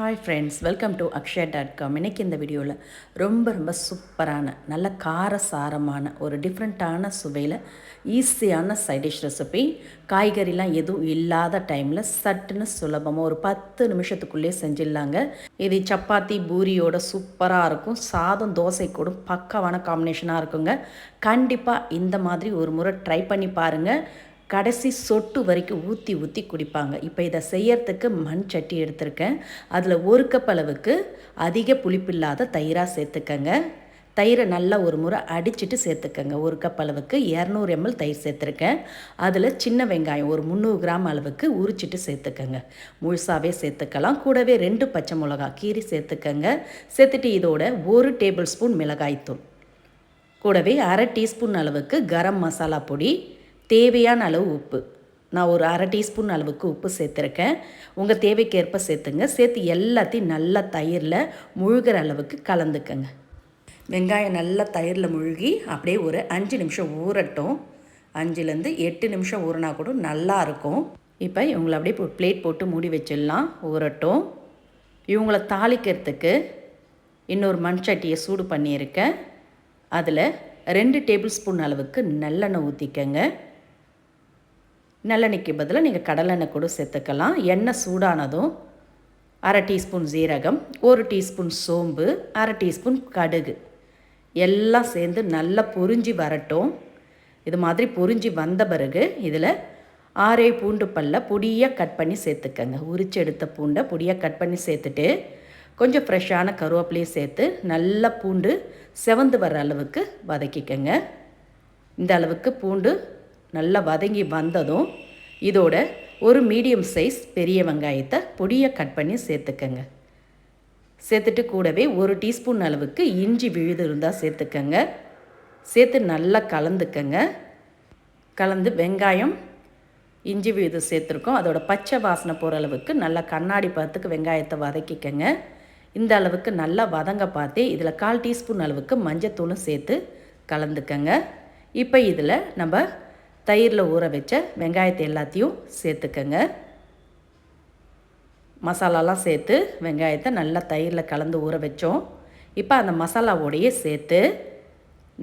Hi friends, welcome to Akshaya dot com. இன்றைக்கி இந்த வீடியோவில் ரொம்ப சூப்பரான நல்ல காரசாரமான ஒரு டிஃப்ரெண்ட்டான சுவையில் ஈஸியான சைடிஷ் ரெசிபி. காய்கறிலாம் எதுவும் இல்லாத டைமில் சட்டுன்னு சுலபமாக ஒரு 10 நிமிஷத்துக்குள்ளேயே செஞ்சிடலாங்க. இது சப்பாத்தி பூரியோட சூப்பராக இருக்கும். சாதம் தோசை கூட பக்காவான காம்பினேஷனாக இருக்குங்க. கண்டிப்பாக இந்த மாதிரி ஒரு முறை ட்ரை பண்ணி பாருங்கள். கடைசி சொட்டு வரைக்கும் ஊற்றி குடிப்பாங்க. இப்போ இதை செய்யறதுக்கு மண் சட்டி எடுத்திருக்கேன். அதில் 1 கப் அளவுக்கு அதிக புளிப்பில்லாத தயிராக சேர்த்துக்கங்க. தயிரை நல்லா ஒரு முறை அடிச்சுட்டு சேர்த்துக்கங்க. 1 கப் அளவுக்கு 200 ml தயிர் சேர்த்துருக்கேன். அதில் சின்ன வெங்காயம் ஒரு 300 கிராம் அளவுக்கு உரிச்சிட்டு சேர்த்துக்கங்க. முழுசாகவே சேர்த்துக்கலாம். கூடவே 2 பச்சை மிளகா கீரி சேர்த்துக்கங்க. சேர்த்துட்டு இதோட 1 டேபிள் ஸ்பூன் மிளகாய்த்தூள், கூடவே அரை டீஸ்பூன் அளவுக்கு கரம் மசாலா பொடி, தேவையான அளவு உப்பு. நான் ஒரு அரை டீஸ்பூன் அளவுக்கு உப்பு சேர்த்துருக்கேன். உங்கள் தேவைக்கேற்ப சேர்த்துங்க. சேர்த்து எல்லாத்தையும் நல்லா தயிரில் முழுகிற அளவுக்கு கலந்துக்கங்க. வெங்காயம் நல்லா தயிரில் முழுகி அப்படியே ஒரு 5 நிமிஷம் ஊறட்டும். 5லேருந்து 8 நிமிஷம் ஊறினா கூட நல்லாயிருக்கும். இப்போ இவங்களை அப்படியே பிளேட் போட்டு மூடி வச்சிடலாம், ஊறட்டும். இவங்களை தாளிக்கிறதுக்கு இன்னொரு மண் சட்டியை சூடு பண்ணியிருக்கேன். அதில் 2 டேபிள் ஸ்பூன் அளவுக்கு நல்லெண்ணெய் ஊற்றிக்கங்க. நல்லெண்ணெய்க்கு பதிலாக நீங்கள் கடலெண்ணெய் கூட சேர்த்துக்கலாம். எண்ணெய் சூடானதும் அரை டீஸ்பூன் ஜீரகம், 1 டீஸ்பூன் சோம்பு, அரை டீஸ்பூன் கடுகு எல்லாம் சேர்ந்து நல்லா பொரிஞ்சு வரட்டும். இது மாதிரி பொரிஞ்சு வந்த பிறகு இதில் 6 பூண்டு பல்லை பொடியாக கட் பண்ணி சேர்த்துக்கங்க. உரிச்சு எடுத்த பூண்டை பொடியாக கட் பண்ணி சேர்த்துட்டு கொஞ்சம் ஃப்ரெஷ்ஷான கருவேப்பிலையை சேர்த்து நல்லா பூண்டு செவந்து வர அளவுக்கு வதக்கிக்கங்க. இந்த அளவுக்கு பூண்டு நல்லா வதங்கி வந்ததும் இதோட ஒரு மீடியம் சைஸ் பெரிய வெங்காயத்தை பொடியாக கட் பண்ணி சேர்த்துக்கங்க. சேர்த்துட்டு கூடவே 1 டீஸ்பூன் அளவுக்கு இஞ்சி விழுது இருந்தால் சேர்த்துக்கங்க. சேர்த்து நல்லா கலந்துக்கங்க. கலந்து வெங்காயம் இஞ்சி விழுது சேர்த்துருக்கோம், அதோட பச்சை வாசனை போகிற அளவுக்கு நல்லா கண்ணாடி பதத்துக்கு வெங்காயத்தை வதக்கிக்கங்க. இந்த அளவுக்கு நல்லா வதங்க பார்த்தே இதில் 1/4 டீஸ்பூன் அளவுக்கு மஞ்சத்தூளும் சேர்த்து கலந்துக்கங்க. இப்போ இதில் நம்ம தயிரில் ஊற வச்ச வெங்காயத்தை எல்லாத்தையும் சேர்த்துக்கங்க. மசாலாலாம் சேர்த்து வெங்காயத்தை நல்லா தயிரில் கலந்து ஊற வச்சோம். இப்போ அந்த மசாலாவோடையே சேர்த்து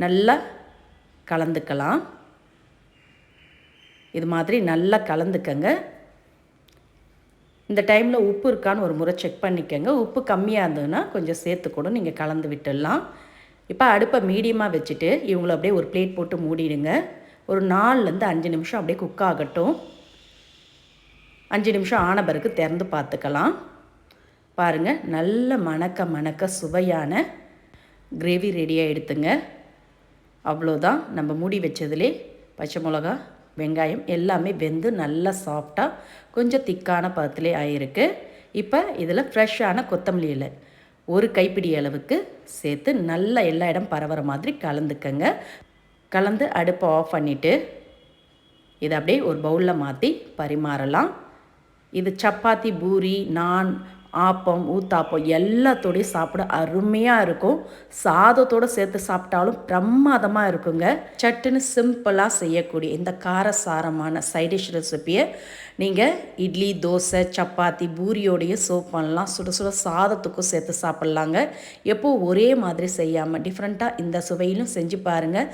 நல்லா கலந்துக்கலாம். இது மாதிரி நல்லா கலந்துக்கங்க. இந்த டைமில் உப்பு இருக்கான்னு ஒரு முறை செக் பண்ணிக்கோங்க. உப்பு கம்மியாக இருந்ததுன்னா கொஞ்சம் சேர்த்து கூட நீங்கள் கலந்து விட்டுடலாம். இப்போ அடுப்பை மீடியமாக வச்சுட்டு இவங்களை அப்படியே ஒரு பிளேட் போட்டு மூடிடுங்க. ஒரு 4லேருந்து 5 நிமிஷம் அப்படியே குக் ஆகட்டும். 5 நிமிஷம் ஆன பிறகு திறந்து பார்த்துக்கலாம். பாருங்கள், நல்ல மணக்க சுவையான கிரேவி ரெடியாக எடுத்துங்க. அவ்வளோதான். நம்ம மூடி வச்சதுலே பச்சை மிளகா வெங்காயம் எல்லாமே வெந்து நல்லா சாஃப்டாக கொஞ்சம் திக்கான பதத்திலே ஆகிருக்கு. இப்போ இதில் ஃப்ரெஷ்ஷான கொத்தமல்லி இலை 1 கைப்பிடி அளவுக்கு சேர்த்து நல்லா எல்லா இடம் பரவுற மாதிரி கலந்துக்கங்க. கலந்து அடுப்பை ஆஃப் பண்ணிவிட்டு இதை அப்படியே ஒரு பவுலில் மாற்றி பரிமாறலாம். இது சப்பாத்தி, பூரி, நான், ஆப்பம், ஊத்தாப்பம் எல்லாத்தோடையும் சாப்பிட அருமையாக இருக்கும். சாதத்தோடு சேர்த்து சாப்பிட்டாலும் பிரமாதமாக இருக்குங்க. சட்டுன்னு சிம்பிளாக செய்யக்கூடிய இந்த காரசாரமான சைடிஷ் ரெசிப்பியை நீங்கள் இட்லி, தோசை, சப்பாத்தி, பூரியோடைய சர்வ் பண்ணலாம். சுட சுட சாதத்துக்கும் சேர்த்து சாப்பிட்லாங்க. எப்போது ஒரே மாதிரி செய்யாமல் டிஃப்ரெண்ட்டாக இந்த சுவையிலும் செஞ்சு பாருங்கள்.